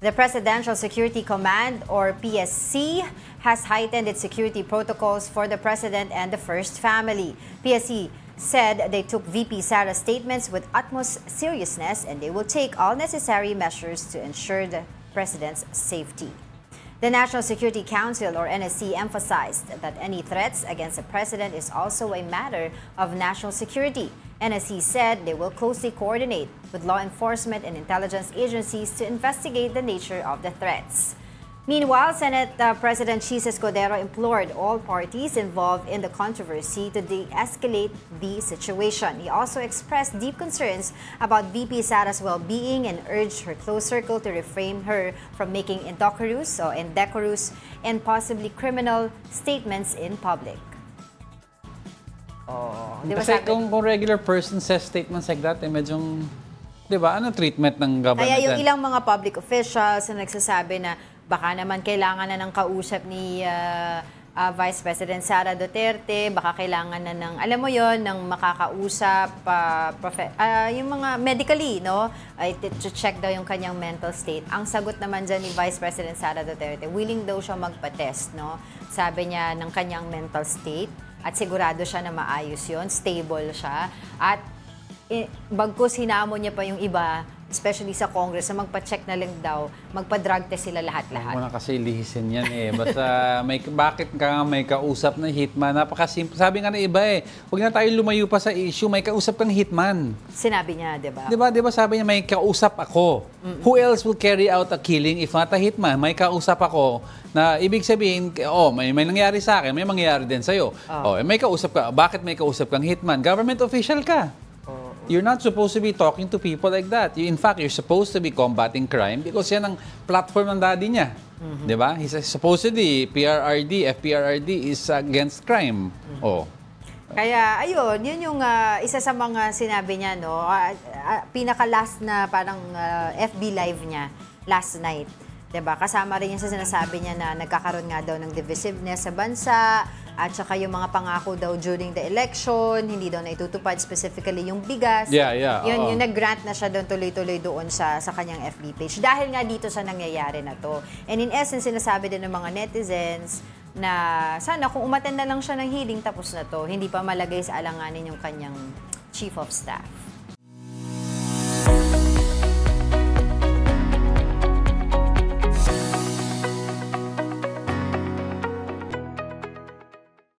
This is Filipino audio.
The Presidential Security Command, or PSC, has heightened its security protocols for the President and the First Family. PSC said they took VP Sara's statements with utmost seriousness and they will take all necessary measures to ensure the President's safety. The National Security Council, or NSC, emphasized that any threats against the President is also a matter of national security. NSC said they will closely coordinate with law enforcement and intelligence agencies to investigate the nature of the threats. Meanwhile, Senate President Chis Escudero implored all parties involved in the controversy to de-escalate the situation. He also expressed deep concerns about VP Sara's well-being and urged her close circle to refrain her from making indecorous and possibly criminal statements in public. Kasi kung regular person says statements like that, medyong, di ba, ano treatment ng government? Kaya yung ilang mga public officials na nagsasabi na baka naman kailangan na ng kausap ni Vice President Sara Duterte, baka kailangan na ng, alam mo yon, ng makakausap, yung mga medically, no? To check daw yung kanyang mental state. Ang sagot naman dyan ni Vice President Sara Duterte, willing daw siya magpa-test, no? Sabi niya ng kanyang mental state at sigurado siya na maayos yon, stable siya. At bagkus hinamon niya pa yung iba, especially sa Congress, na magpa-check na lang daw, magpa-drug test sila lahat-lahat. Wala kasi lihisin yan Basta bakit ka may kausap na hitman? Napakasimple. Sabi nga na iba huwag na tayo lumayo pa sa issue, may kausap kang hitman. Sinabi niya, di ba? Di ba sabi niya, may kausap ako. Who else will carry out a killing if not a hitman? May kausap ako na ibig sabihin, may nangyari sa akin, may mangyayari din sa'yo. May kausap ka. Bakit may kausap kang hitman? Government official ka. You're not supposed to be talking to people like that. In fact, you're supposed to be combating crime because yan ang platform ng daddy niya. Di ba? He's supposedly, FPRRD is against crime. Kaya, ayun, yun yung isa sa mga sinabi niya, no? Pinaka-last na parang FB Live niya last night. Diba? Kasama rin yung sa sinasabi niya na nagkakaroon nga daw ng divisiveness sa bansa at saka yung mga pangako daw during the election, hindi daw na itutupad specifically yung bigas. Yun, yung nag-grant na siya doon tuloy-tuloy doon sa kanyang FB page. Dahil nga dito sa nangyayari na to. And in essence, sinasabi din ng mga netizens na sana kung umattend na lang siya ng hearing tapos na to, hindi pa malagay sa alanganin yung kanyang chief of staff.